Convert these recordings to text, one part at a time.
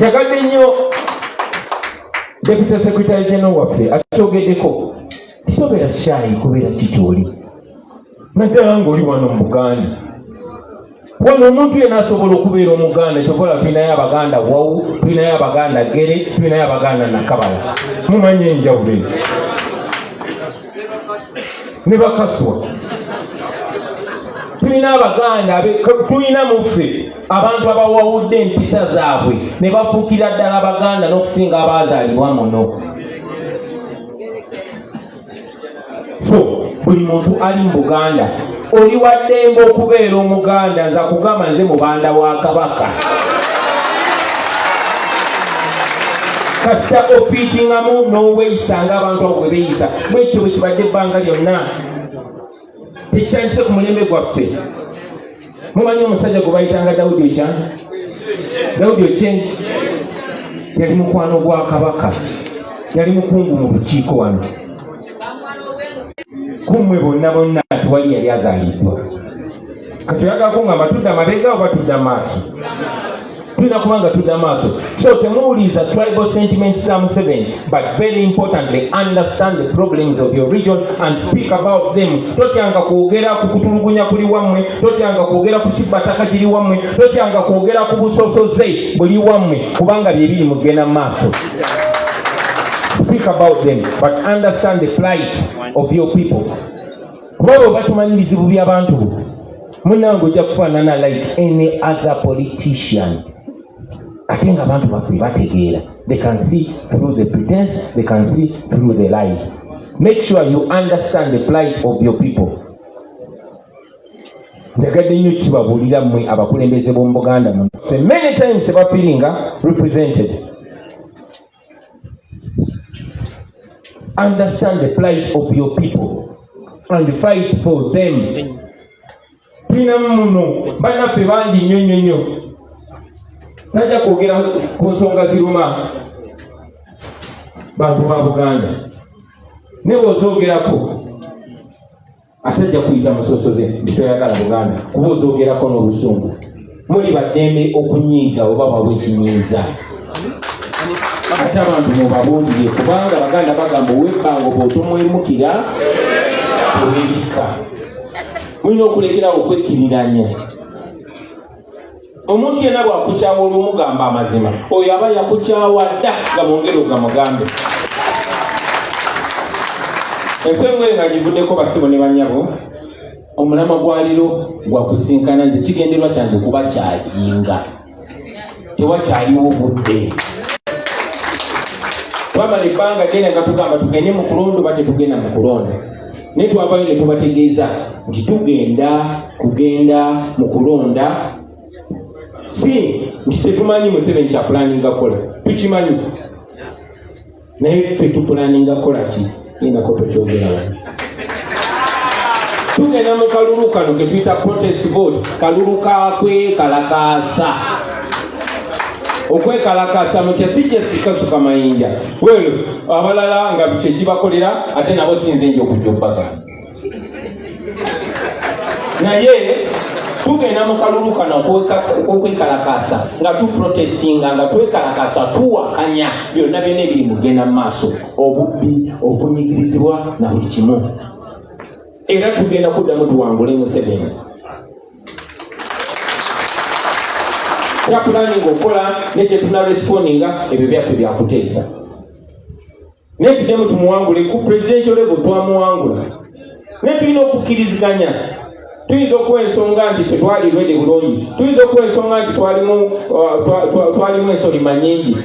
Nyagadde nnyo Deputy Secretary General waffe akyogeddeko kitobera kyayi kubeera kikyoli naddala ng'oli wano mu Buganda. Wano omuntu yenna asobola okubeera Omuganda kyobola tulinayo Abaganda Wawu, tulinayo Abaganda Gere, tulinayo Abaganda Nakabala. Mumanye enjawulo eyo. Ne Bakaswa. Tulina Abaganda, tulina muffe abantu abawawudde empisa zaabwe ne bafuukira ddala Abaganda n'okusinga abaazaalibwa muno. So, buli muntu ali mu Buganda oli waddembe okubeera Omuganda nza kugamba nze mubanda wa Kabaka. Kasita ofiitingamu n'oweeyisanga abantu abo bwe beeyisa bwekyo bwe kibadde ebbanga lyonna. Tekitandise ku mulembe gwaffe. Mumanyi omusajja gwe bayitanga Daudi Ochieng yali mukwano gwa Kabaka, yali mukungu mu lukiiko wano. Kummwe bonna tewali yali azaaliddwa. Katoyaga kungamba tudda mabega oba tudda maaso? Tulina kubanga tudda maaso. So temuwuliza tribal sentiments za Museveni, but very importantly understand the problems of your region and speak about them. Totyanga kwogera ku kutulugunya kuli wammwe, totyanga kwogera ku kibataka kiri wammwe, totyanga kwogera ku busosoze buli wammwe kubanga bye biri mugenda maaso. Speak about them, but understand the plight of your people. Kubawo batumanyiriza bubi abantu. Munango ojja kufaanana like any other politician. Ate nga abantu baffe bategeera. They can see through the pretense, they can see through the lies. Make sure you understand the plight of your people. Njagadde nnyo kibabuulira mmwe abakulembeze b'omu Buganda muno. Many times tebafiringa represented. Understand the plight of your people and fight for them. Tulina muno bannaffe bangi nnyo. Tajja kwogera ku nsonga ziruma bantu ba Buganda. Ne bw'ozoogerako atajja kuyita musosoze nti toyagala Buganda kuba ozoogerako n'obusungu. Muli baddembe okunyiiga oba babwe ekinyiiza. Ate abantu mubabuulire kubanga Abaganda bagamba ow'ebbango bw'otomwemukira olebika. Mulina okulekerawo okwekkiriranya. Omuntu yenna bw'akukyawa olw'omugamba amazima oyo aba yakukyawa dda nga mwongere ogamugambe. Ensengo eyo nga givuddeko basibo ne bannyabo, omulamwa gwa leero gwa kusinkana nze kigenderwa kyange kuba kyajinga. Tewakyaliwo budde. Twamala ebbanga ddene nga tugamba tugende mu kulonda oba tetugenda mu kulonda. Naye twabayo ne tubategeeza nti tugenda kugenda mu kulonda. Si nti tetumanyi Museveni kyapulaninga kukola, tukimanyi. Naye ffe tupulaninga kukola ki? Ninako tokyogera wano. Tugenda mu kalulu kano ke tuyita protest vote. Kalulu kakwekalakaasa. Okwekalakaasa mutya sijja sikasuka mayinja. Welo abalala nga kye kibakolera ate nabo sinze nja okujja obbaka. Naye tugenda mu kalulu kano okwekalakaasa nga tuprotestinga nga twekalakaasa tuwakanya byonna byonna ebiri mugenda mu maaso, obubbi, okunyigirizibwa na buli kimu. Era tugenda kuddamu tuwangule Museveni. Yapulaninga okukola nekye tunaresponinga ebyo byaffe byakuteesa. Naye tuddemu tumuwangule ku presidential level twamuwangula. Naye tulina okukkiriziganya. Tuyinza okuwa ensonga nti tetwali lwede bulungi. Tuyinza okuwa ensonga nti twalimu ensolima nnyingi.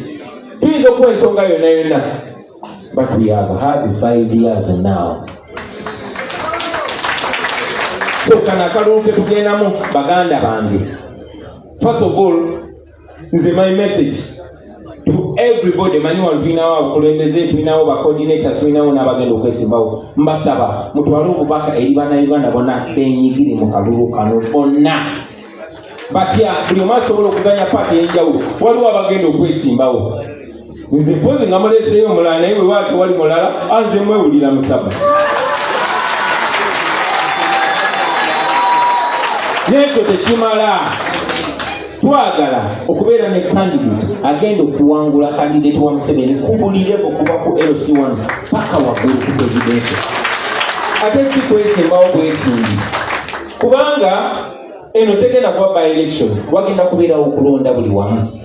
Tuyinza okuwa ensonga yonna. But we have had 5 years now. So kana akalulu ke tugendamu Baganda bange. First of all, my message to everybody, manual tulinawo abakulembeze, tulinawo bacoordinators, tulinawo n'abagenda okwesimbawo. Mbasaba mutwale obubaka eri bannayuganda bonna benyigire mu kalulu kano bonna. Batya buli omu asobola okuzanya paati ey'enjawulo. Waliwo abagenda okwesimbawo. Nze mpozi nga muleeseyo omulala naye bwe waake wali mulala anze mwewulira musaba. Nekyo tekimala. twagala okubeera ne candidate agenda okuwangula candidate wa Museveni kubulireko kuba ku LC1 paka waggulu ku presidential. Ate si kwesimbawo bwesimbi kubanga eno tegenda kuba by election, wagenda kubeerawo okulonda buli wamu.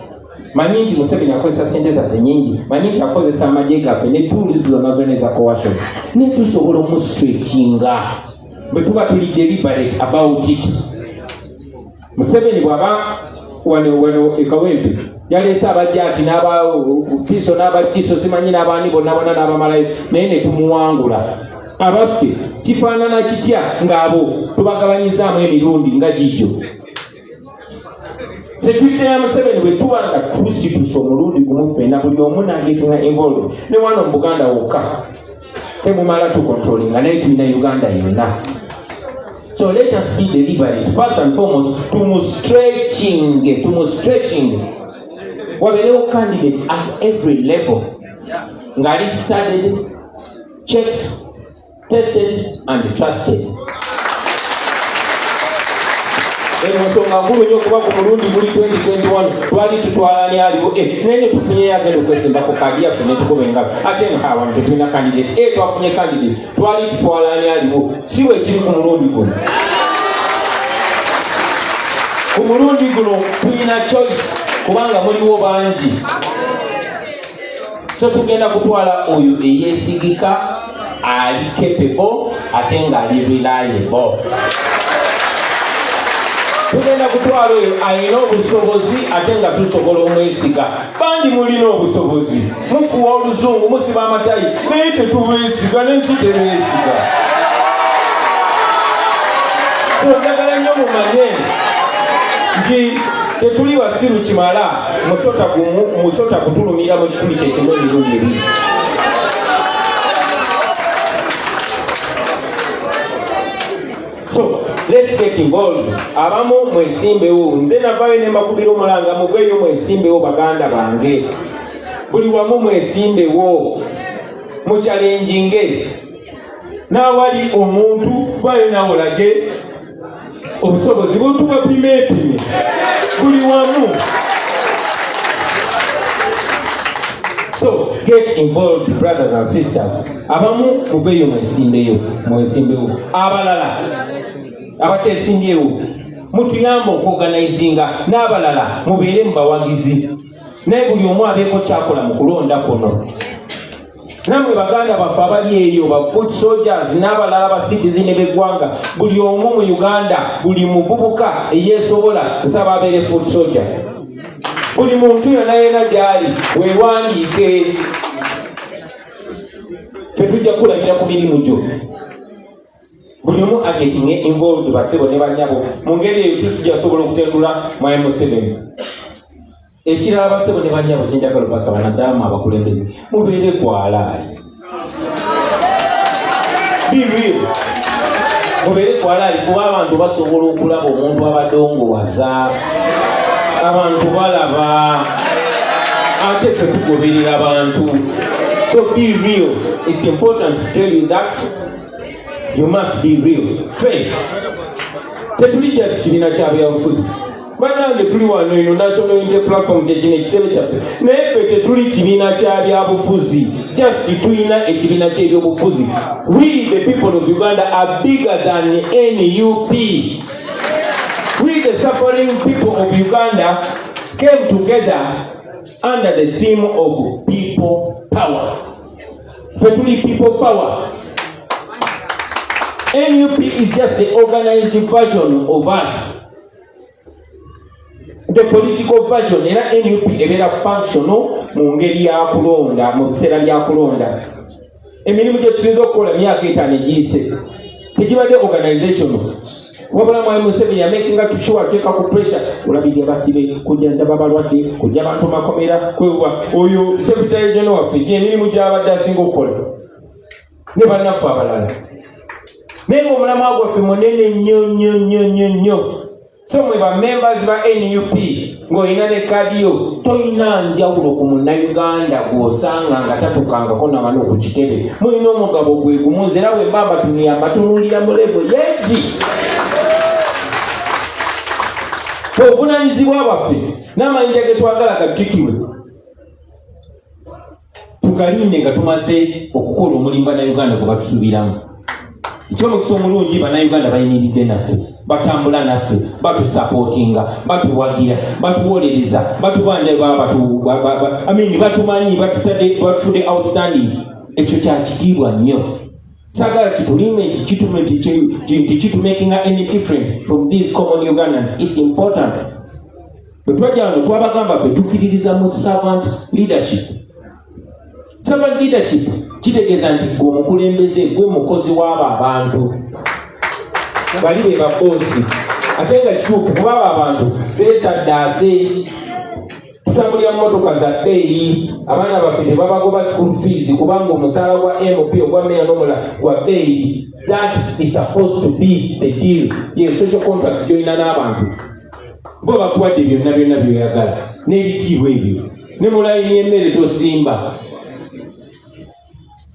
Manyi nti Museveni akozesa sente zaffe nyingi, manyi nti akozesa amagye gaffe ne tools zonna zonna eza coercion, ne tusobola omusitretchinga bwe tuba tuli deliberate about it. Museveni bw'aba wano ekawempe yaleese abajjaati n'abapiso n'abadiso simanyi n'abaani bonna n'abamalayo, naye ne tumuwangula. Abaffe kifaanana kitya ng'abo tubagabanyizaamu emirundi nga gijjo? Security ya Museveni bwe tuba nga tusitusa omulundi gumu ffenna buli omu n'agetinga involved ne wano mu Buganda wokka temumala tukontrolinga naye tulina Uganda yonna. So let us be deliberate. First and foremost, stretching. Waberewo candidate at every level. Ngari studied, checked, tested, and trusted. Ensonga nkulu nnyo kuba ku mulundi guli 2021 twali tutwalani aliwo nene tufunye yagenda okwesimba ku kadi yaffe ne tukubenga ate nkawa tetulina candidate twafunye candidate twali tutwalani aliwo si we kiri ku mulundi guno. Ku mulundi guno tulina choice kubanga muliwo bangi, so tugenda kutwala oyo eyesigika, ali capable ate nga ali reliable. Tugenda kutwala oyo alina obusobozi ate nga tusobola omwesiga. Bangi mulina obusobozi, mufuwa oluzungu, musiba amatayi, naye tetubeesiga n'ensi tebeesiga. Njagala nnyo mumanye nti tetuli basiru kimala musota kutulumira mu kituli kyekimu emirundi ebiri. So let's get involved. Abamu mwesimbewo, nze navayo ne mbakubira omulanga muveeyo mwesimbewo baganda bange. Buli wamu mwesimbewo mukyalenjinge. N'awali omuntu vayo nawe olage obusobozi butuba pime buli wamu. So get involved, brothers and sisters. Abamu muveeyo mwesimbewo. Abalala abateesimbyewo mutuyamba okuorganizinga, n'abalala mubeere mu bawagizi, naye buli omu abeeko kyakola mu kulonda kuno. Namwe baganda baffe abali eyo ba foot soldiers n'abalala ba citizen b'eggwanga, buli omu mu Uganda, buli muvubuka eyeesobola nsaba abeere foot soldier. Buli muntu yonna gy'ali weewandiike. Tetujja kulabira ku mirimu gyo. Buli omu agetinge involved basebo ne banyabo. Mu ngeri eyo tusijja sobola okutendula Mwai Museveni. Ekirala basebo ne banyabo kyenjagala basaba naddala mu abakulembeze mubeere kwalaali. Be real. Mubeere kwalaali kuba abantu basobola okulaba omuntu abadongowaza. Abantu balaba ate tetugoberera abantu. So be real. It's important to tell you that you must be real. Faith. Tetulijja kibiina kya byabufuzi. Bannange tuli wano ino National Unity Platform kyekino ekitebe kyaffe. Naye ffe tetuli kibiina kya byabufuzi. Just tulina ekibiina ky'ebyobufuzi. We the people of Uganda are bigger than NUP. We the suffering people of Uganda came together under the theme of people power. Ffe tuli people power. NUP is just the organized version of us. The political version era NUP ebeera functional mu ngeri ya kulonda, mu biseera bya kulonda. Emirimu gye tusinza okukola myaka 5 egiyise tegibadde organization. Wabula Mwai Museveni amakinga sure ateeka ku pressure olabirira basibe kujjanjaba abalwadde kujja abantu makomera kwewa oyo secretary general waffe emirimu gy'abadde asinga okukola ne bannaffe abalala. Naye omulamwa gwaffe munene nnyo. So mwe ba members ba NUP ng'olina ne kadi yo toyina njawulo ku munnayuganda gw'osanga nga tatukangako n'amano ku kitebe. Mulina omugabo gwe gumu, nze era bwe mbamba tunuyamba tunuulira mu level yeegi. obuvunanyizibwa bwaffe n'amayinja ge twagala gatikibwe tugalinde nga tumaze okukola omulimu bannayuganda gwe batusuubiramu. Ekyomukisa omulungi bannayuganda bayimiridde naffe, batambula naffe, batusapootinga, batuwagira, batuwolereza, batubanja batumanyi, batufudde outstanding. Ekyo kya kitiibwa nnyo. Sagala kitulime nti kitumaking any different from these common Ugandans. It's important. Bwe twajja wano twabagamba ffe tukkiririza mu servant leadership. Servant leadership kitegeeza nti gwe omukulembeze, gwe mukozi w'abo abantu. Bali be babosi. Ate nga kituufu kuba abo abantu beesaddaase. Tutambulira mu mmotoka za bbeeyi, abaana baffe ne babagoba school fees kubanga omusaala gwa MP ogwa meya n'omulala gwa bbeeyi. That is supposed to be the deal. Ye social contract gy'olina n'abantu. Bo bakuwadde byonna by'oyagala n'ebitiibwa ebyo. Ne mu layini y'emmere tosimba.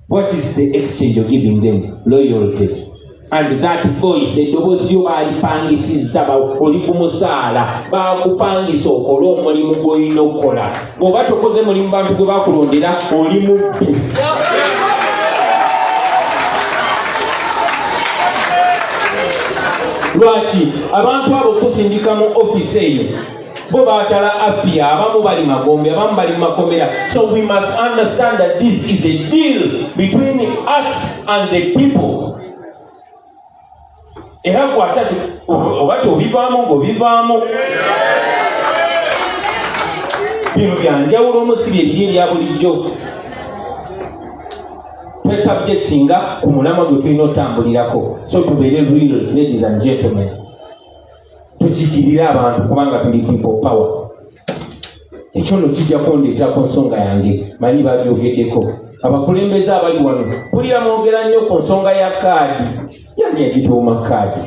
What is the exchange you're giving them? Loyalty. And that voice, eddoboozi lyo baalipangisizza oli ku musaala, baakupangisa okole omulimu gw'olina okukola. Bw'oba tokoze mulimu bantu gwe baakulondera oli mubbi. Lwaki abantu abo kusindika mu office eyo bo baatala afya, abamu bali magombe, abamu bali makomera. So we must understand that this is a deal between us and the people. Era kwatatu obate obivaamu ng'obivaamu. Bino byanjawulo omusibye ebiri ebya bulijjo. Twesubjectinga ku mulamwa gwe tulina otambulirako. So tubeere real, ladies and gentlemen. Tukikirire abantu kubanga tuli people power. Ekyo nno kijja kundeetako nsonga yange, manyi bagyogeddeko. Abakulembeze abali wano pulira mwogera nnyo ku nsonga ya kaadi. Yani yagituuma kaadi.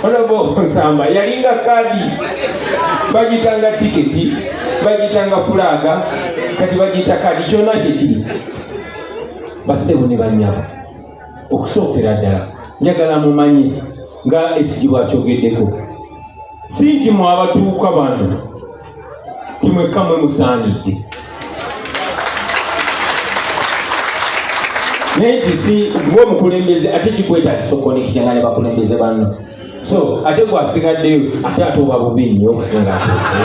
Honorable Nsamba yalinga kaadi. Bagitanga tiketi, bagitanga fulaga, kati bagita kaadi. Kyonna kyekiri. Bassebo ne bannyabo. Okusookera ddala njagala mumanyi nga ekigibwa kyogeddeko. Si nti mwe abatuuka bano timwekka mwe musaanidde. Nenti si ng'omukulembeze ate kikwetaagisa okukonekitanga ne bakulembeze banno. So ate gwasigaddeyo ate oba bubi nnyo okusinga atuuse.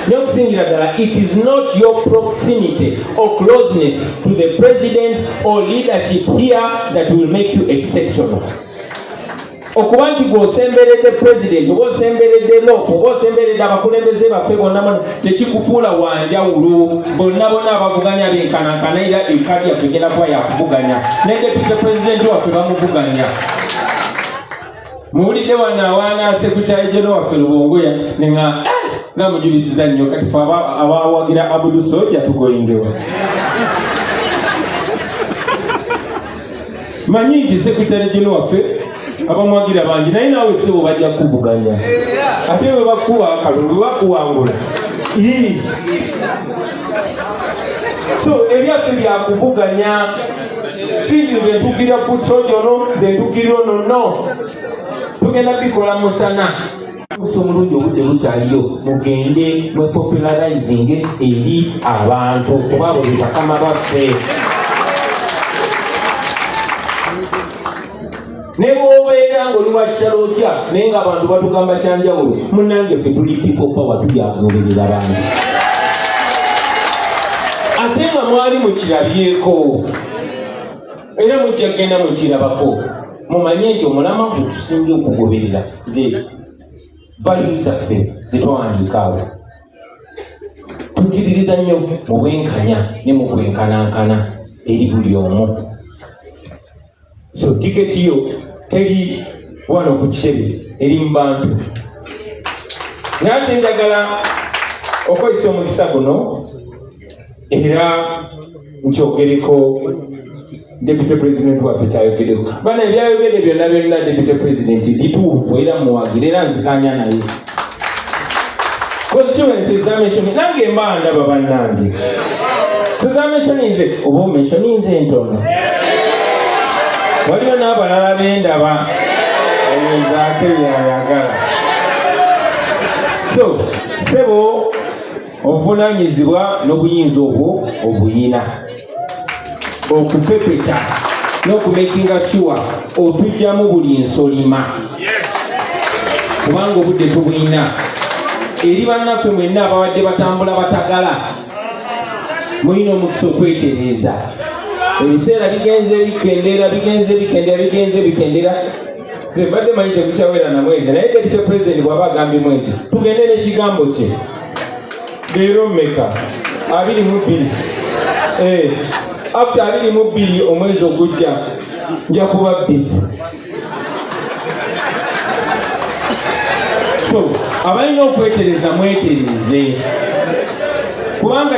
N'okusingira ddala, it is not your proximity or closeness to the president or leadership here that will make you exceptional. Okuba nti gw'osemberedde president oba osemberedde lopo oba osemberedde abakulembeze baffe bonna tekikufuula wanjawulo. Bonna abavuganya benkanankana era ekadi yaffe egenda kuba yakuvuganya. Ne deputy president waffe bamuvuganya. Muwulidde wano awaana secretary general waffe Lubongoya nga mujubisiza nnyo kati fe abawagira Abudu Soja tugoyingewa. Manyi nti secretary general waffe abamwagira bangi naye naawe sebo bajja kuvuganya. Ate bwe bakuwa akalulu bakuwangula. So ebyaffe byakuvuganya. Sindi nze ntukirira foot soldier ono nze ntukirira ono no. Tugenda bikola musana. Omulungi obudde bukyaliyo mugende mwe popularizing eri abantu kuba abo be bakama baffe. Ne bw'obeera ng'oli wa kitalo otya naye ng'abantu batugamba kyanjawulo, munnange ffe tuli people power tujyagoberera bantu. Ate nga mwali mukirabyeko era mujja kgenda mukirabako, mumanye nti omulamwa gwe tusinga okugoberera ze values zaffe ze twawandiika awo. Tukiririza nnyo mu bwenkanya ne mu kwenkanankana eri buli omu. So tiketi yo teri wano ku kitebe eri mu bantu. Nate njagala okozesa omukisa guno era nkyogereko Deputy President waffe kyayogereko. Bana ebyayogedde byonna Deputy President bituufu era muwagira era nzikanya naye. Constituency examination nange mba ndaba bannange. Examination nze oba omention nze ntono. Waliwo n'abalala bendaba. omulenzi ate byayagala. So sebo obuvunaanyizibwa n'obuyinza obwo obuyina okupepeta n'okumakinga sure otujjamu buli nsolima kubanga obudde tubuyina. Eri bannaffe mwenna abawadde batambula batagala mulina omukisa okwetereeza. Ebiseera bigenze bikendera ze badde manyi tekukyawera na mwezi naye deputy president bw'aba agambye mwezi tugende n'ekigambo kye leero mmeka 22 after 22 omwezi ogujja nja kuba busy. So abalina okwetereza mwetereze kubanga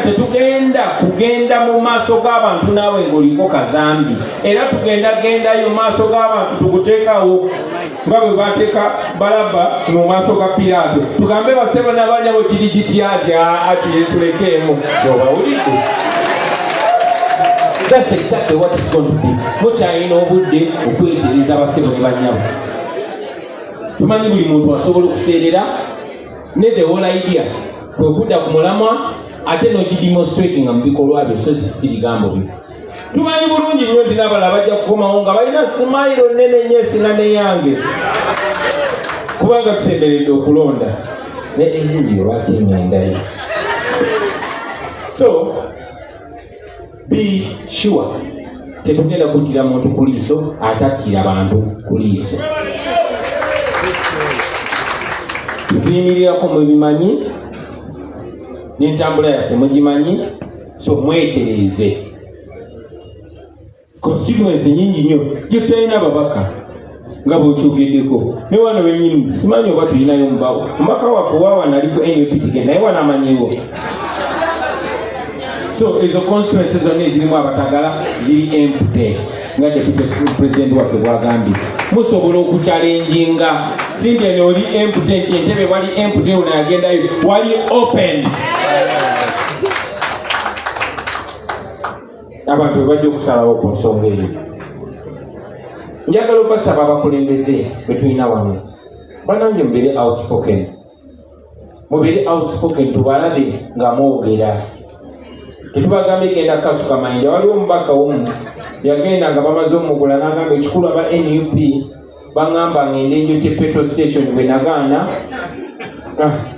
kugenda mu maaso g'abantu naawe ng'oliko kazambi era tugendagendayo mu maaso g'abantu tukuteekawo nga bwe bateeka Balaba mu maaso ga Piraato tugambe basebo n'abanyabo kiri kitya ati tulekeemu obawulidde. That's exactly what it's going to be. Mukyalina obudde okwetereza basebo ne banyabo. Tumanyi buli muntu asobola okuseerera ne the whole idea kwe kudda ku mulamwa ate n'okidemonstratinga mu bikolwa byo so si bigambo byo. Tumanyi bulungi nnyo nti n'abalala bajja kukomawo nga balina simayiro nnene nnyo esinga n'eyange kubanga tusemberedde okulonda ne eyingi lwaki emyendayo. So be sure tetugenda kuttira muntu ku liiso atattira bantu ku liiso. Tuyimirirako mubimanyi n'entambula yaffe mugimanyi so mwetereze. Constituency nyingi nnyo gye tutalina babaka nga bwekyogeddeko ne wano bennyini simanyi oba tulinayo mubaka waffe waawana aliko NUP ticket naye wana amanyiwo. So ezo constituency zonna ezirimu abatagala ziri empty nga deputy president waffe bwagambye musobola okukyalenjinga sindya n'oli empty nti entebe wali empty ono yagendayo wali open. Abantu bajja okusalawo ku nsonga eyo. Njagala okubasaba abakulembeze bwe tulina wano banange mubeere outspoken. Mubeere outspoken tubalabe nga mwogera. Tetubagambe genda kasuka mayinja. Waliwo omubaka omu yagenda nga bamaze omugula n'agamba ekikulu aba NUP baŋŋamba ngende njokye petrol station bwe nagaana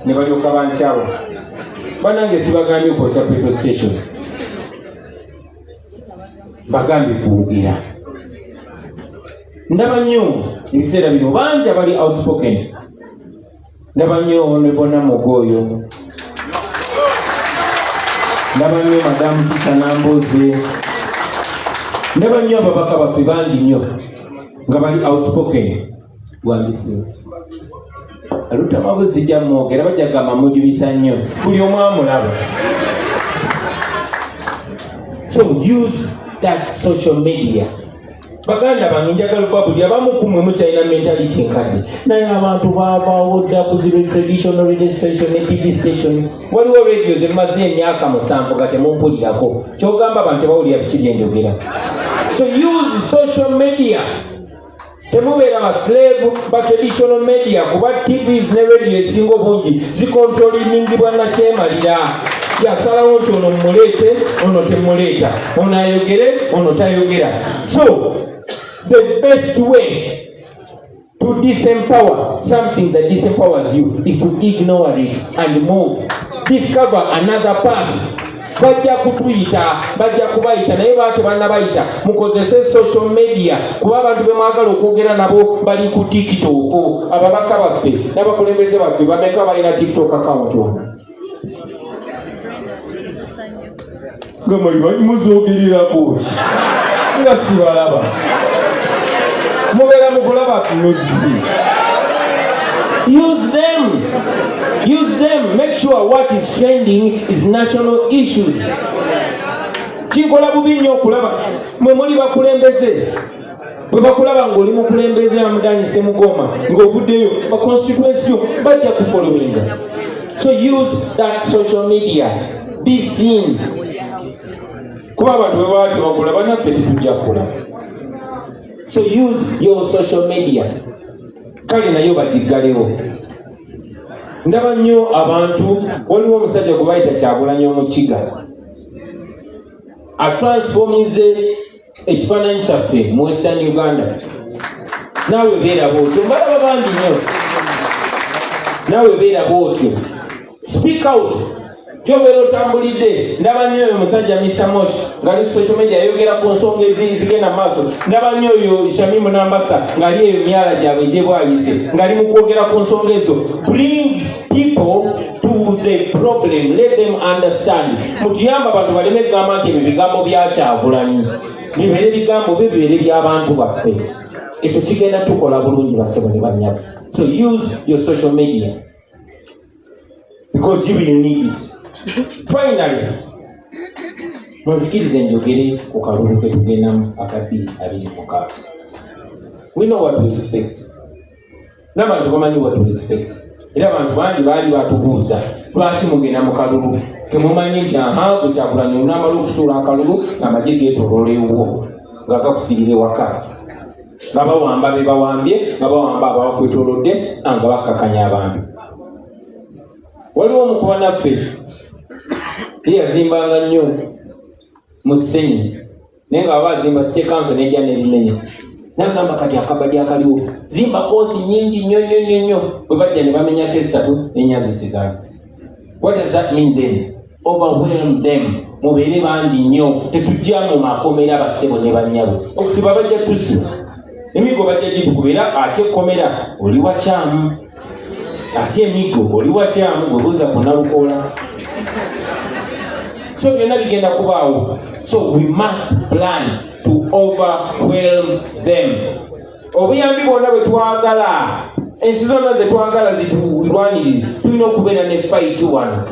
ne balyoka bankyawa. Banange sibagambye okwokya petrol station bagambye kwogera. Ndaba nnyo ebiseera bino bangi abali outspoken. Ndaba nnyo ne Bona Mugoyo, ndaba nnyo Madamu Tita Namboze, ndaba nnyo ababaka baffe bangi nnyo nga bali outspoken. Wandisi Alutamabuzi jja mwogera bajja gamba mujubisa nnyo buli omu amulaba. So use that social media. Baganda bange njagala okubabulira abamu kumwe mukyalina mentality nkadde naye abantu babawodda kuzira traditional radio station ne TV station. Waliwo radio zimaze emyaka 7 nga temumpulirako kyogamba abantu tebawulira biki njogera. So use social media. Temubeera baslave ba traditional media kuba TVs ne radio esinga obungi zikontrolingibwa na kyemalira. Yasalawo nti ono mmuleete ono temuleeta, ono ayogere ono tayogera. So the best way to disempower something that disempowers you is to ignore it and move. Discover another path. Bajja kutuyita, bajja kubayita naye baate bannabayita mukozese social media kuba abantu bemwagala okwogera nabo bali ku TikTok. Ababaka baffe n'abakulembeze baffe bameka balina TikTok account. Gamali muzogerirako nga sibalaba mubeera mukulaba nogizi. Use them. Make sure what is trending is national issues. Kinkola bubi nnyo okulaba mwe muli bakulembeze bwe bakulaba ng'oli mukulembeze amudanyise mugoma ng'ovuddeyo baconstituency bajja kufollowinga. So use that social media. Be seen. Kuba abantu bwe baati bagula bannaffe tetujja kula. So use your social media. kale nayo bagiggalewo. Ndaba nnyo abantu, waliwo omusajja gwe bayita Kyagulanyi Omukiga atransformize ekifaananyi kyaffe mu Western Uganda. Naawe beera bwotyo, mbalaba bangi nnyo. Naawe beera bwotyo, speak out. Kyobeera otambulidde. Ndaba nnyo oyo musajja Mr. Mosh ng'ali ku social media ayogera ku nsonga ezigenda maaso. Ndaba nnyo oyo Shamimu Nambasa ng'ali eyo myala gyabwe gye bwayise ng'ali mu kwogera ku nsonga ezo. Bring people to the problem, let them understand. Mutuyamba abantu baleme kugamba nti ebyo bigambo bya Kyagulanyi bibeere bigambo bibeere by'abantu baffe. Ekyo kigenda tukola bulungi bassebo ne bannyabo. So use your social media because you will need it. Finally, munzikirize njogere ku kalulu ke tugendamu akabbiri abiri mukaaga. We know what to expect. N'abantu bamanyi what to expect. Era abantu bangi baali batubuuza lwaki mugenda mu kalulu temumanyi nti bwe Kyagulanyi onaamala okusuula akalulu ng'amagye geetoloolewo nga gakusirira ewaka nga bawamba be bawambye nga bawamba abakwetoolodde nga bakkakanya abantu. Waliwo omu ku bannaffe ye yazimbanga nnyo mu Kisenyi naye nga baba azimba City Council n'ejja n'ebimenya n'agamba kati akabadde akaliwo zimba koosi nnyingi nnyo bwe bajja ne bamenyako esatu n'ennya zisigala. What does that mean then? Overwhelm them. Mubeere bangi nnyo, tetujja mu makomera bassebo ne bannyabo. Okusiba bajja tusiba emigo bajja gitukubira ate ekkomera oli wakyamu ate emigo oli wakyamu bwe buuza ku Nalukoola. So byonna bigenda kubaawo. So we must plan to overwhelm them. Obuyambi bwonna bwe twagala, ensi zonna ze twagala zitulwanirire, tulina okubeera ne fight one.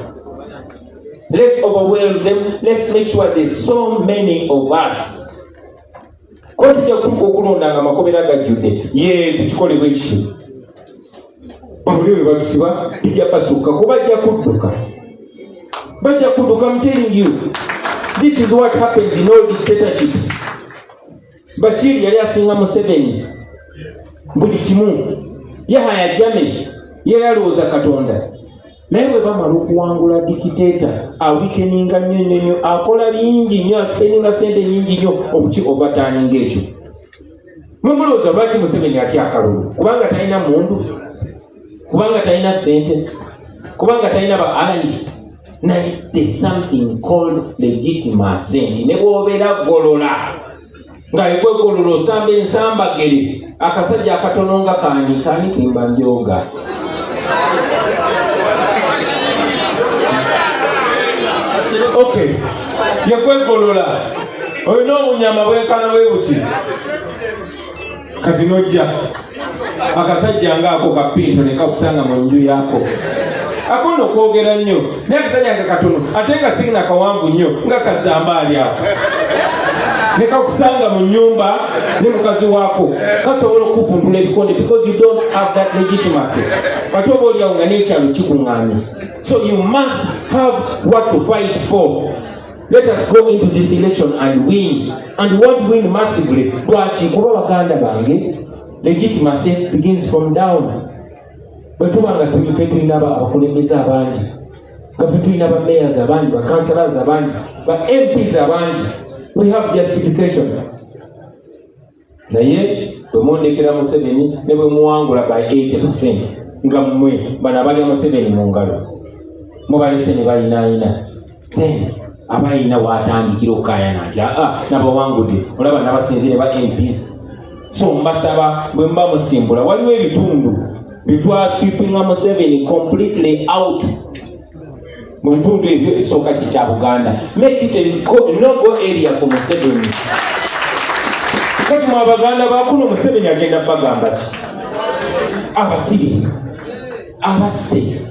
Let's overwhelm them. Let's make sure there's so many of us. Ko tujja kutuuka okulonda nga amakomera gajjudde ye tukikole bwe kityo. Bamuli we balusiba tujja basuuka ko bajja kudduka. Bajja kudduka. I'm telling you. This is what happens in all dictatorships. Bashir yali asinga Museveni buli kimu. Yahya Jammeh yali alowooza Katonda. Naye bwe bamala okuwangula dikiteeta awikeninga nnyo akola bingi nnyo asipendinga sente nnyingi nnyo okuki overturninga ekyo. Mulowooza lwaki Museveni atya akalulu? Kubanga talina mundu, kubanga talina sente, kubanga talina ba allies. Naye there's something called legitimacy. Nti ne bw'obeera golola nga ekwegolola osamba ensambagere akasajja akatono nga kaani kimba njoga. Okay, yekwegolola olina obunyama bwekana bwe buti kati nojja akasajja ngaako kapinto ne kakusanga mu nju yaako. Akono okwogera nnyo naye akasajja nga katono ate nga sirina kawanvu nnyo nga kazambaali ako ne kakusanga mu nnyumba ne mukazi waako kasobola okuvundula ebikonde because you don't have that legitimacy. Ate oba oliawo nga n'ekyalo kikuŋŋaanye. So you must have what to fight for. Let us go into this election and win. And we want to win massively. Lwaki? Kuba baganda bange, legitimacy begins from down. Bwe tuba nga ffe tulina abakulembeze abangi, nga ffe tulina ba mayors abangi, ba councillors abangi, ba MPs abangi, we have justification. Naye bwe mwondekera Museveni ne bwe muwangula by 80% nga mmwe bano abalya Museveni mu ngalo mubalese ne bayinaayina, then abayina waatandikira okukaayana nti nabawangudde olaba nabasinzire ba MPs. So mbasaba bwe mba musimbula waliwo ebitundu bitwasweepinga Museveni completely out mu bitundu ebyo ekisooka kya Buganda. Make it a no-go area for Museveni. Kati mu Abaganda bakuno Museveni agenda bagamba ki? Abasibe, abasse,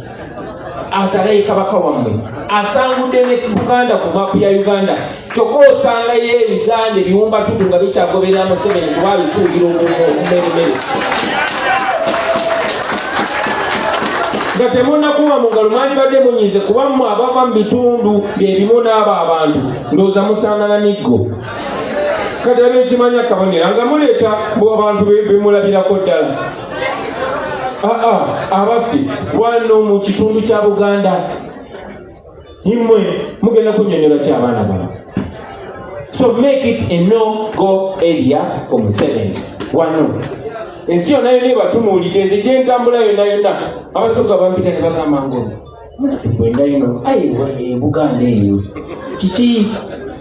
azalayo kabaka wammwe, asangudde ne Buganda ku mapu ya Uganda. Kyokka osangayo ebiganda ebiwumba tutu nga bikyagoberera Museveni kuba bisuulira omumeremere. Nga temunnakuba mu ngalo mwandibadde munyize kuba mmwe abava mu bitundu byebimu n'abo abantu ndowooza musaanana miggo. Kati ab'ekimanya kabonera nga muleeta abantu bemulabirako ddala. abaffe wano mu kitundu kya Buganda imwe mugenda kunyonyola ky'abaana baabwe. So make it a no-go area for Museveni. Wano ensi yonna yonna ebatumuulidde nze gye ntambula yonna abasooka bampita ne bagamba ngo bwenda ino ayi Buganda eyo kiki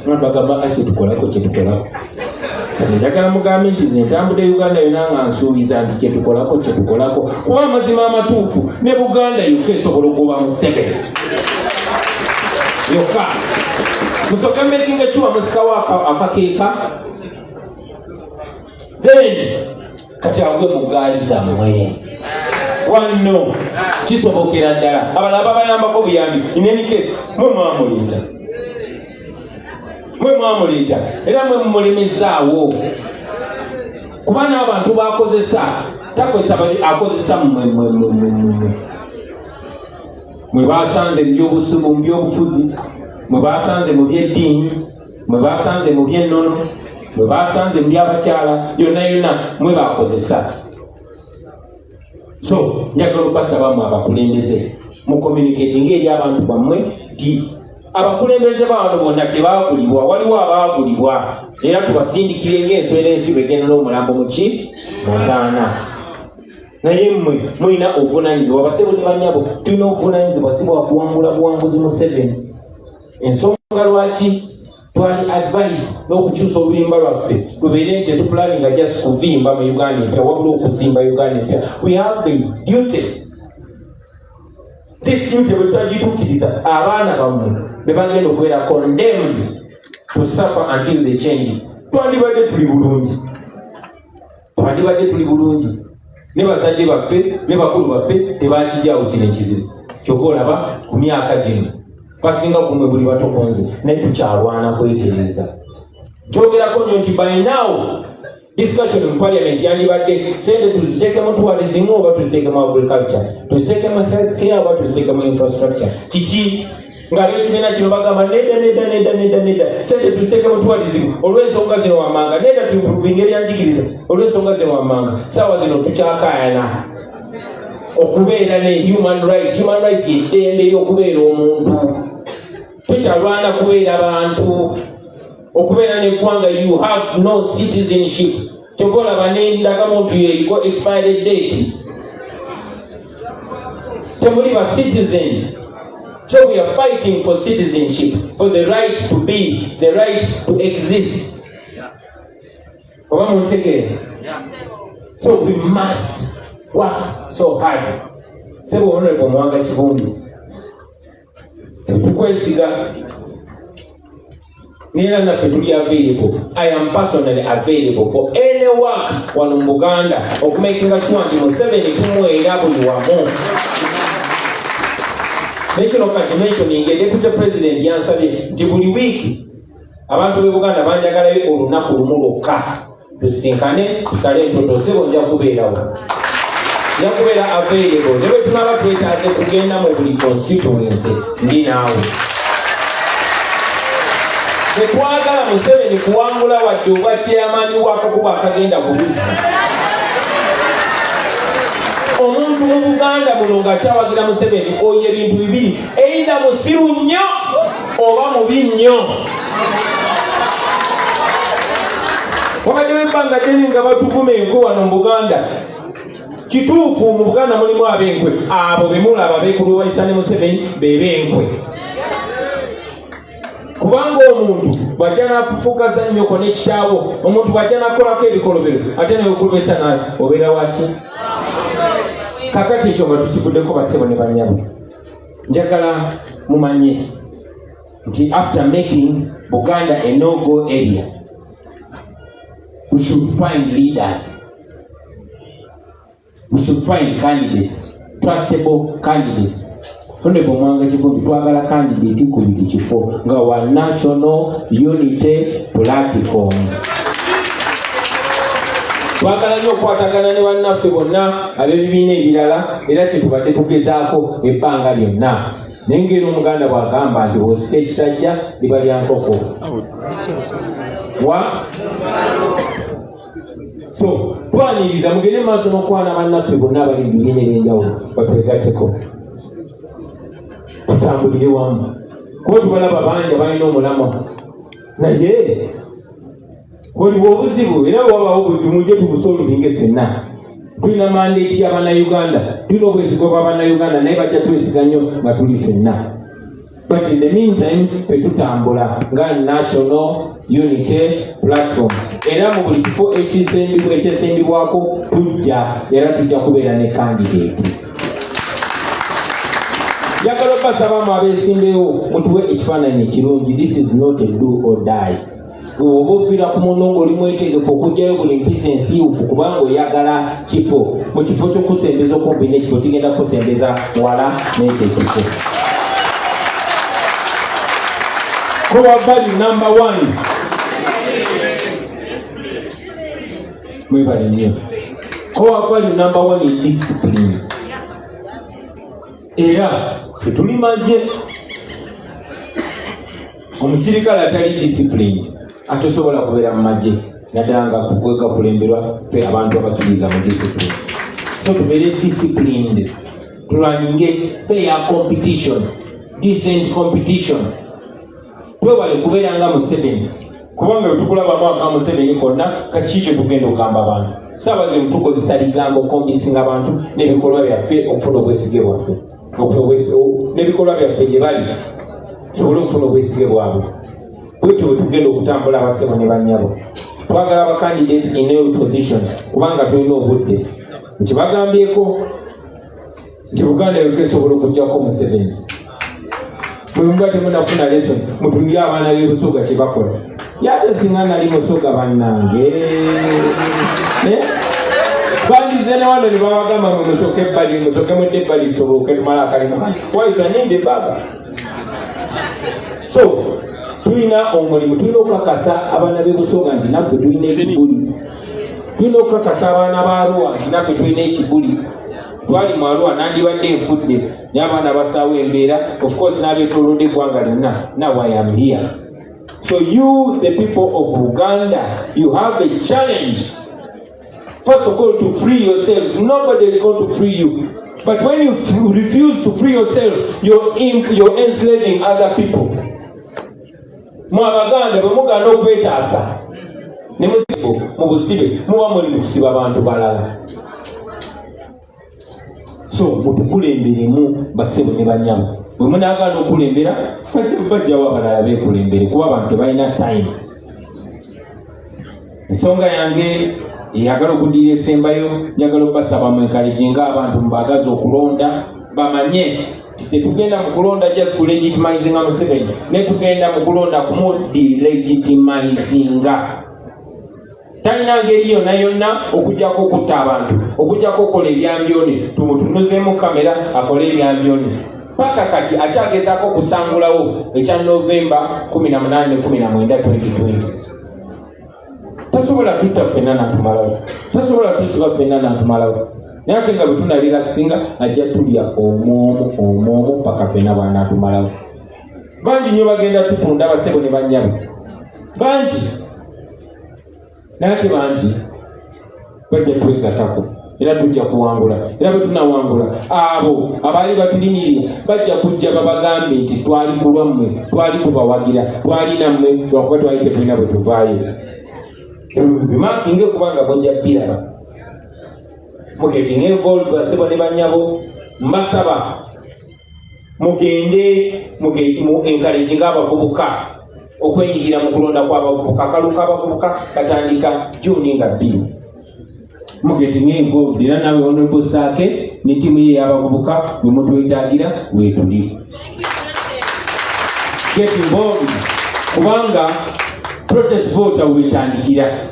bagamba kyetukolako kati njagala mugambe nti ze ntambula e Uganda yonna nga nsuubiza nti kyetukolako kuba amazima amatuufu ne Buganda yokka esobola okuba Museveni yokka. Musoke making sure musikawo akakeeka then kati agwe mu gaali zammwe wano kisobokera ddala abalala babayambako buyambi in any case mwe mwamuleeta era mwe mumulemezaawo kuba n'abantu bakozesa takozesa bali akozesa mwe basanze mu byobusubu mu byobufuzi mwe basanze mu byeddiini mwe basanze mu by'ennono mwe basanze mu by'abakyala yonna mwe bakozesa. So njagala okubasaba mu abakulembeze mu communicating eri abantu bammwe nti abakulembeze baano bonna tebaagulibwa, waliwo abaagulibwa era tubasindikire ng'enswera ensibe egenda n'omulambo muki mundaana. Naye mmwe mulina obuvunanyizibwa basebo ne banyabo tulina obuvunanyizibwa si bwa kuwangula buwanguzi Museveni. Ensonga lwaki twali advice n'okukyusa obulimba lwaffe tubeere nti tetupulaninga just kuvimba mu Uganda empya wabula okuzimba Uganda empya. We have a duty. This duty bwe tutagituukiriza abaana bammwe be bagenda okubeera condemned to suffer until they change. Twandibadde tuli bulungi ne bazadde baffe ne bakulu baffe tebakijjaawo kino ekizibu kyokka olaba ku myaka gino basinga kumwe buli batokonze naye tukyalwana kwetereza. Njogerako nnyo nti by now discussion in parliament yandibadde sente tuziteekemu tourism oba tuziteekemu agriculture, tuziteekemu healthcare oba tuziteekemu infrastructure. Kiki nga bekibiina kino bagamba nedda sente tuziteekemu tourism olw'ensonga zino wammanga, nedda tuimproving ebyanjigiriza olw'ensonga zino wammanga. Saawa zino tukyakaayana okubeera ne human rights yeddembe ly'okubeera omuntu. Tukyalwana kubeera bantu, okubeera n'eggwanga you have no citizenship. Kyokka olaba n'endagamuntu eriko expired date, temuli ba citizen. So we are fighting for citizenship, for the right to be, the right to exist. Oba muntegeera? So we must work so hard. Sebo Honorable Mwanga Kivumbi, tukwesiga nera naffe tuli available. I am personally available for any work wano mu Buganda okumakinga sure nti Museveni tumwera buli wamu. Nekino kati mentioning Deputy President yansabye nti buli wiiki abantu b'e Buganda banjagalayo olunaku lumu lwokka tusinkane tusale entoto. Sebo nja kubeerawo, nja kubeera available ne bwe tunaba twetaaze kugenda mu buli constituency ndi naawe. Tetwagala Museveni kuwangula wadde oba chairman w'akakuba akagenda ku luzzi. Omuntu mu Buganda muno ng'akyawagira Museveni oyo ebintu bibiri, either musiru nnyo oba mubi nnyo. Wabaddewo ebbanga ddene nga batukuma enkwe wano mu Buganda. Kituufu mu Buganda mulimu ab'enkwe, abo be mulaba beekulu bayisa ne Museveni be b'enkwe. Kubanga omuntu bw'ajja n'afufugaza nnyoko n'ekitaawo, omuntu bw'ajja n'akolako ebikolobero ate naye okulubesa naye obeera waki? Kakati ekyo nga tukikuddeko basebo ne bannyabo. Njagala mumanye nti after making Buganda a no-go area, we should find leaders. We should find candidates, trustable candidates. Honorable Mwanga Kivumbi twagala candidate ku buli kifo nga wa National Unity Platform. Twagala nnyo okukwatagana ne bannaffe bonna ab'ebibiina ebirala era kye tubadde tugezaako ebbanga lyonna. Naye ng'era Omuganda bw'agamba nti bw'osika ekitajja liba lya nkoko. So twaniriza mugende maaso n'okwana bannaffe bonna abali mu bibiina ebyenjawulo batwegatteko tutambulire wamu kuba tubalaba bangi balina omulamwa naye waliwo obuzibu era wabawo obuzibu mujje tubusolvinge ffenna. Tulina mandeeti y'abannayuganda, tulina obwesigwa bw'abannayuganda naye bajja twesiga nnyo nga tuli ffenna. But in the meantime ffe tutambula nga national unity platform era mu buli kifo ekyesimbibwako tujja era tujja kubeera ne candidate. Njagala obasabamu abeesimbewo mutuwe ekifaananyi ekirungi. This is not a do or die. Oba ofiira ku munno ng'oli mwetegefu okugyayo buli mpisa ensiiwufu kubanga oyagala kifo mu kifo ky'okusembeza okumpi n'ekifo kigenda kusembeza wala n'ekyo ekifo. Core value number 1. Mwebale nnyo. Core value number 1 is discipline. Era tetuli magye. Omusirikale atali discipline atosobola kubeera mu magye naddala nga kulemberwa ffe abantu abakkiriza mu discipline. So tubeere disciplined, tulwanirire fair competition, decent competition. Twewale kubeera nga Museveni kubanga wetukulaba mwaka Museveni konna kaki kye tugenda okugamba abantu. Saabaze mutukozesa ligambo kombisinga abantu n'ebikolwa byaffe okufuna obwesige bwaffe n'ebikolwa byaffe gye bali tusobole okufuna obwesige bwabwe. Bwetyo bwe tugenda okutambula abasebo ne bannyabo. Twagala abacandidates in all positions kubanga tulina obudde nti bagambyeko nti Buganda yokka esobola okuggyako Museveni. Mwe temunafuna lesson mutunire abaana b'ebusoga kye bakola. Yate singa nali musoga bannange bandize ne wano ne babagamba mwe musoke ebbali musoke mwedde ebbali tusoboke tumala akalimu kano waiza nimbe baba. So tulina omulimu, tulina okukakasa abaana b'ebusoga nti naffe tulina ekibuli. Tulina okukakasa abaana ba Arua nti naffe tulina ekibuli. Twali mu Arua nandibadde enfudde naye abaana basaawo embeera. Of course n'abeetoolodde eggwanga lyonna. Now I am here. So you, the people of Uganda, you have a challenge. First of all, to free yourselves. Nobody is going to free you. But when you refuse to free yourself, you're enslaving other people. Mwabaganda bwe muganda okwetaasa ne mu busibe muba muli mu kusiba abantu balala. So mutukulemberemu basebo ne banyama. Bwe munaagala okulembera bajjawo abalala beekulembere kuba abantu tebalina time. Ensonga yange eyagala okuddirira esembayo njagala okubasaba mwenkalejinga abantu mubagazi okulonda bamanye tetugenda mu kulonda just to legitimizinga Museveni ne tugenda mu kulonda kumudelegitimizinga. Talina ngeri yonna okujjako okutta abantu okujjako okola ebyambyone tumutunuzeemu kamera akole ebyambyone. Paka kati akyagezaako okusangulawo ekya Novemba 18-19 2020. Tasobola tutta ffenna natumalawo, tasobola tusiba ffenna natumalawo. Naye ate nga bwe tunarelaxinga ajja tulya omwomu paka ffenna bwanatumalawo. Bangi nnyo bagenda tutunda basebo ne bannyabe bangi naye ate bangi bajja twegatako era tujja kuwangula. Era bwe tunawangula abo abaali batulimirira bajja kujja babagambe nti twali kulwammwe, twali tubawagira, twali nammwe lwakuba twali tetulina bwe tuvaayo. Bimakinge kubanga mujja biraba mugetting involved basebo ne bannyabo. Mbasaba mugende mu encouraging abavubuka okwenyigira mu kulonda kw'abavubuka. Akalu k'abavubuka katandika June nga 2. Mugetting involved era nawe Honorable Saake ne tiimu ye y'abavubuka bwe mutwetaagira weetuli. Get involved kubanga protest vote wetandikira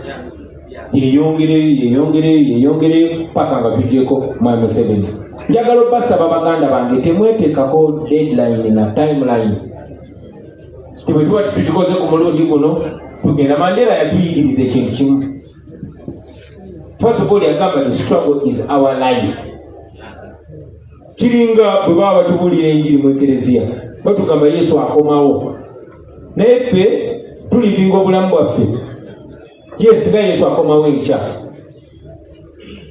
yeyongere paka nga tugyeko Mwai Museveni. Njagala obasaba baganda bange temweteekako deadline na timeline. Tibwe tuba tukikoze ku mulundi guno tugenda. Mandela yatuyigiriza ekintu kimu. First of all yagamba the struggle is our life. Kiringa bwe baba batubuulira enjiri mu ekereziya batugamba Yesu akomawo naye ffe tulivinga obulamu bwaffe. Yes, nga Yesu akomawo enkya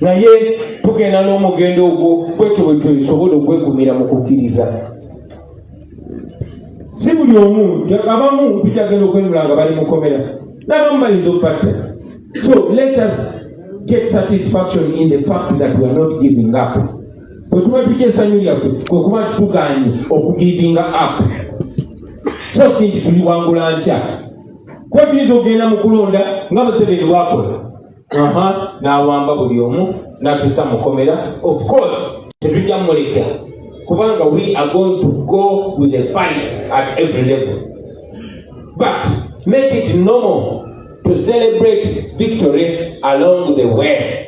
naye tugenda n'omugendo ogwo kwetubetwesobola okwegumira mu kukkiriza. Si buli omu, abamu tujagenda okwenula nga bali mukomera, n'abamu bayinza okubatta. So let us get satisfaction in the fact that we are not giving up. Bwe tuba tujja essanyu lyaffe kwe kuba tutuganye okugivinga up. So si nti tuliwangula nkya. Kuba tuyinza okugenda mu kulonda nga Museveni bwakola. N'awamba buli omu n'atuusa mukomera. Of course tetujja muleka kubanga we are going to go with the fight at every level. But make it normal to celebrate victory along the way.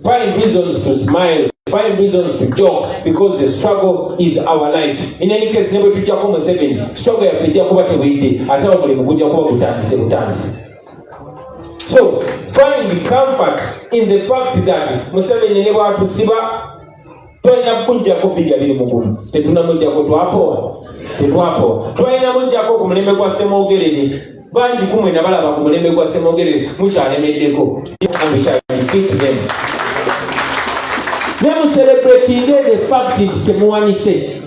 Find reasons to smile, find reasons to joke, because the struggle is our life. In any case, never to Jacob Museveni, struggle ya pedia kuba tewede, atawa mule mkuja kuba kutandise. So, find comfort in the fact that Museveni never had to siba, toina munja ko biga bili mugulu. Tetuna munja ko tuapo. Toina munja ko kumulembe kwa semo ugereni. Banji kumwe na balaba kumulembe kwa semo ugereni. Mucha anemeddeko. And we shall defeat them. Never celebrating the fact nti temuwanise.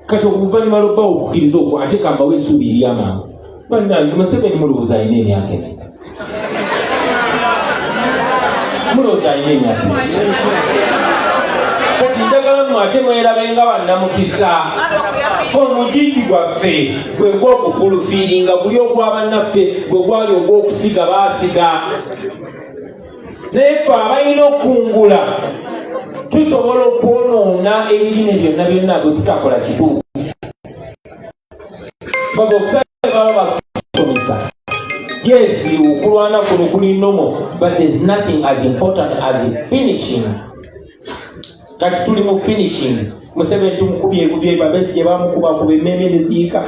Kati okuvanyuma lobba okukkiriza okwo ate kamba weesuubiri amangu. Bannange Museveni mulowooza alina emyaka emeka? Mulowooza alina emyaka emeka? Kati njagala mmwe ate mwerabe nga bannamukisa. Omugigi gwaffe gwe gw'okufulufiiringa guli ogw'abannaffe gwe gwali ogw'okusiga baasiga. Naye ffe abalina okungula tusobola okwonoona ebirime byonna bwe tutakola kituufu. Baba okusaba baba bakusomesa. Yes, okulwana kuno kuli nomo, but there's nothing as important as finishing. Kati tuli mu finishing. Museveni tumukubye babesi gye bamukuba ku emmeme ne ziika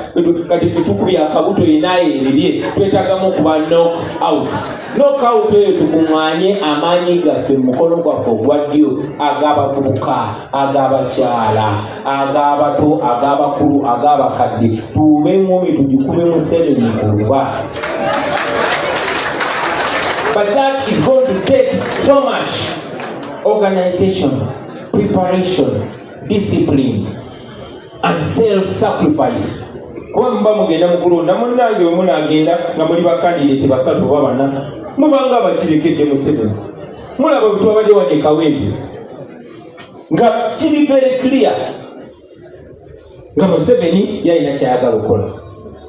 kati tukubye akabuto yenaye ebibye twetagamu okuba knock out eyo tukuŋŋaanye amaanyi gaffe mu mukono gwaffe ogwa ddyo ag'abavubuka ag'abakyala ag'abato ag'abakulu ag'abakadde tuube ngumi tugikube Museveni ku luba. But that is going to take so much organization, preparation, discipline and self-sacrifice. Kuba mba mugenda mukulonda munnange we munagenda nga muli bakandidate basatu oba bana mubanga bakirekedde Museveni mulaba bwe twabadde wanekawo ebyo nga kiri very clear nga Museveni yalina kyayagala okukola.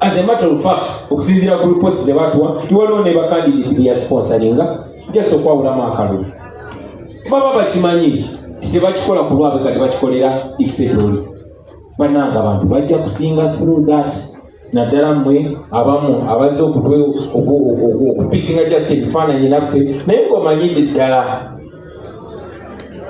As a matter of fact, okusinziira ku reports ze batuwa tiwaliwo ne bakandidate be yasponsoringa just okwawulamu akalulu. Baba bakimanyi tebakikola ku lwabwe kati bakikolera dictatori. Bannange abantu bajja kusinga through that. Naddala mmwe abamu abazze okupikinga just ebifaananyi naffe naye ng'omanyidde ddala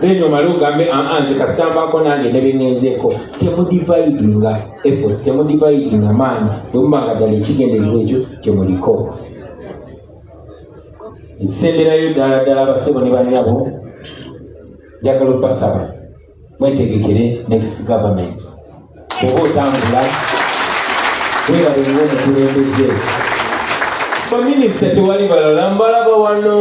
then omale ogambe nze kasitambaako nange ne bengenzeeko. Temudividinga effort, temudividinga maanyi bwemubanga ddala ekigendererwa ekyo kyemuliko. Ekisemberayo ddala abasebo ne bannyabo njagala obbasaba mwetegekere next government. Oba otambula weerabe ng'omukulembeze. Baminisita tewali balala mbalaba wano,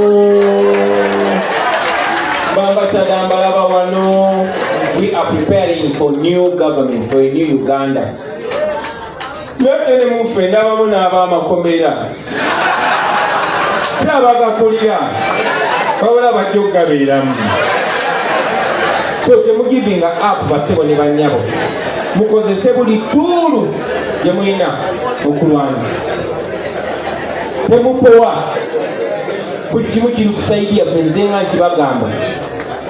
bambasada mbalaba wano. We are preparing for new government, for a new Uganda. Nate ne muffe n'abamu n'ab'amakomera si abagakulira wabula bajja okugabeeramu. So temugivinga up basebo ne bannyabo. Mukozese buli tuulu gye mulina okulwana. Temupowa. Buli kimu kiri kusaidia nze nga nkibagamba.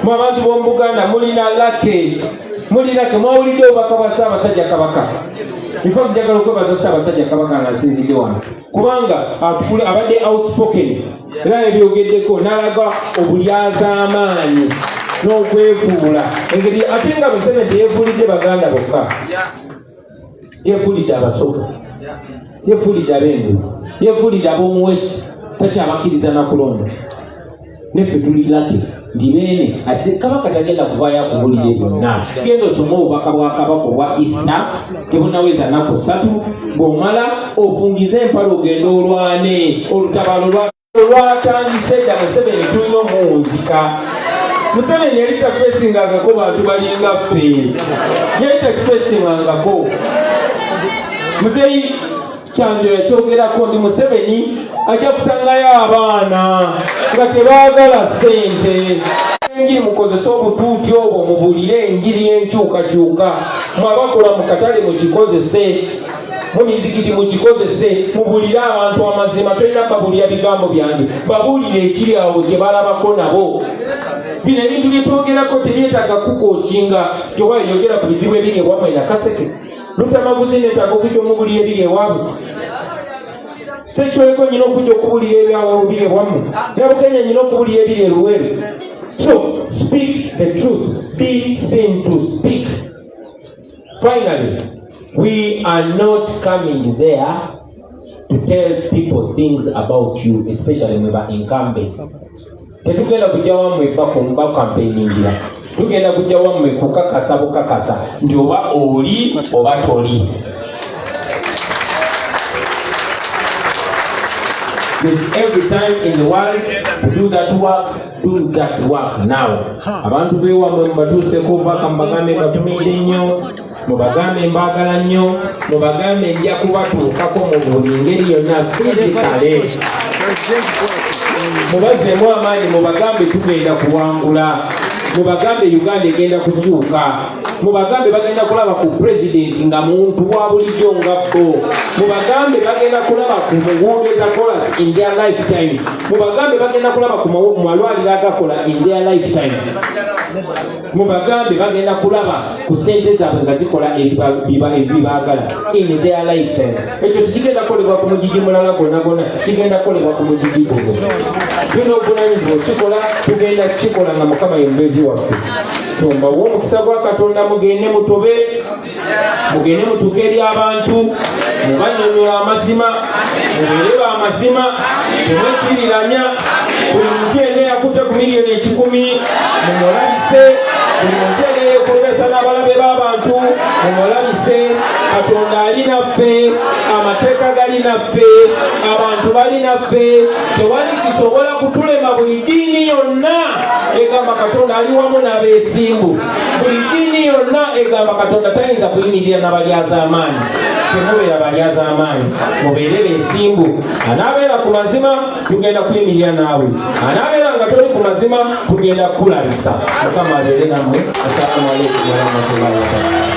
Mu abantu b'omu Buganda mulina lake. Mwawulidde obubaka bwa Ssaabasajja Kabaka. Nfa njagala okwebaza Ssaabasajja Kabaka nga nsinzidde wano. Kubanga abadde outspoken. Era ebyogeddeko n'alaga obulyazaamaanyi n'okwefuula engeri ate nga Museveni teyeefuulidde Baganda bokka, yeefuulidde Abasoga, yeefuulidde Ab'Engu, yeefuulidde ab'omu West. Takyabakkiriza na kulonda. Neffe tuli lake nti beene ate Kabaka tagenda kuvaayo akubulira byonna. Genda osome obubaka bwa Kabaka obwa Easter tebunaweza nnaku 3 ng'omala ofungize empale ogenda olwane olutabaalo lwa olwatandise dda Museveni tulina omuwunzika. Museveni yali tafeesingangako bantu balinga ffe, yali takifeesingangako. Muzeeyi Kyanjo yakyogerako ndi Museveni ajja kusangayo abaana nga tebaagala ssente. Enjiri mukozese obutuuti obwo mubulire enjiri y'enkyukakyuka. Mwe abakola mu katale mukikozese, mu mizikiti mukikozese, mubulire abantu amazima. Tolina babulira bigambo byange, babulire ekiri awo gye balabako nabo. Bino ebintu bye twogerako tebyetaaga kukookinga tewayogera ku bizibu ebiri ewammwe na Kaseke. Lutamaguzi neetaaga okujja omubulira ebiri ewaabwe. Ssekitoleko nyina okujja okubulira ebyawe ebiri ewammwe. Nabukenya nyina okubulira ebiri eruweru. So, speak the truth. Be seen to speak. Finally, we are not coming there to tell people things about you, especially when we are incumbent. Tetugenda kujja wammwe bakampeningira. Tugenda kujja wammwe kukakasa bukakasa nti oba oli oba toli. Every time in the world to do that work now. Abantu bewammwe mubatuuseko baka mubagambe batumidde nnyo, mubagambe mbaagala nnyo, mubagambe nja kubatuukako mu buli ngeri yonna physically. Mubazeemu amaanyi mubagambe tugenda kuwangula, mubagambe Uganda egenda kukyuka, mubagambe bagenda kulaba ku president nga muntu wa bulijjo nga bo, mubagambe bagenda kulaba ku nguudo ezakola in their lifetime, mubagambe bagenda kulaba ku malwaliro agakola in their lifetime, mubagambe bagenda kulaba ku sente zaabwe nga zikola ebibaagala in their lifetime. Ekyo tekigenda kolebwa ku mugigi mulala gwonna gwonna, kigenda kolebwa ku mugigi guno. Tulina obuvunanyizibwa okikola, tugenda kukikola nga Mukama ye mubeezi waffe. So mbawa omukisa gwa Katonda, mugende mutobe, mugende mutuuke eri abantu, mubanyonnyola amazima, mubeere ba mazima, temwekkiriranya. Buli muntu yenna yakutte ku miliyoni 10 mumulabise, buli muntu yenna yeekolesa n'abalabe b'abantu mumulabise. Katonda ali naffe, amateeka gali naffe, abantu bali naffe. Tewali kisobola kutulema. Buli ddiini yonna egamba Katonda ali wamu n'abeesimbu. Buli ddiini yonna egamba Katonda tayinza kuyimirira n'abalyazaamaanyi. Temubeera balyazaamaanyi, mubeere beesimbu. Anaabeera ku mazima tugenda kuyimirira naawe, anaabeera nga toli ku mazima tugenda kukulabisa. Mukama abeere nammwe. Assalamu alaikum warahmatullahi wabarakatuh.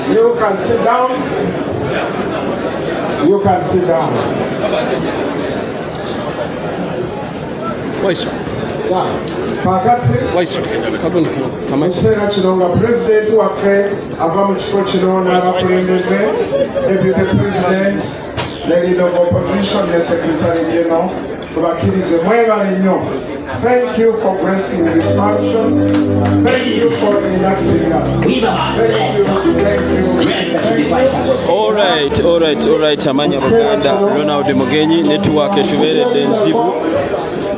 You can sit down. You can sit down. Ekiseera kino nga pulezidenti waffe ava mu kifo kino n'abakulembeze, deputy president, the leader of opposition, the secretary general, tubakkirize mwebale nnyo. Thank you for gracing this function. Thank you for inducting us. All right. Amanya Buganda, Ronald Mugenyi, network etubeeredde enzibu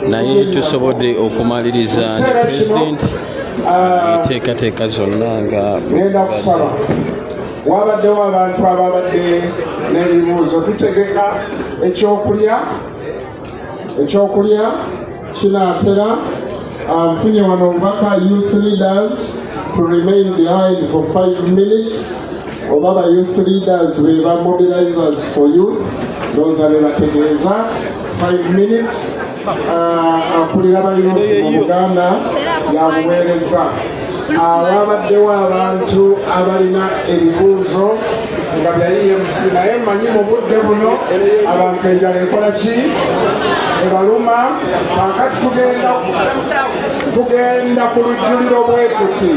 naye tusobodde okumaliriza ne president enteekateeka zonna nga ngenda kusaba. Wabaddewo abantu ababadde n'ebibuuzo. Tutegeka ekyokulya kinaatera. Nfunye wano obubaka youth leaders to remain behind for 5 minutes oba youth leaders be ba mobilizers for youth those be bategeeza 5 minutes akulira ba youth mu Buganda yabuweereza wabaddewo abantu abalina ebibuuzo nga bya EMC naye mmanyi mu budde buno abantu enjala ekola ki ebaluma kakati tugenda ku lujjuliro bwetuti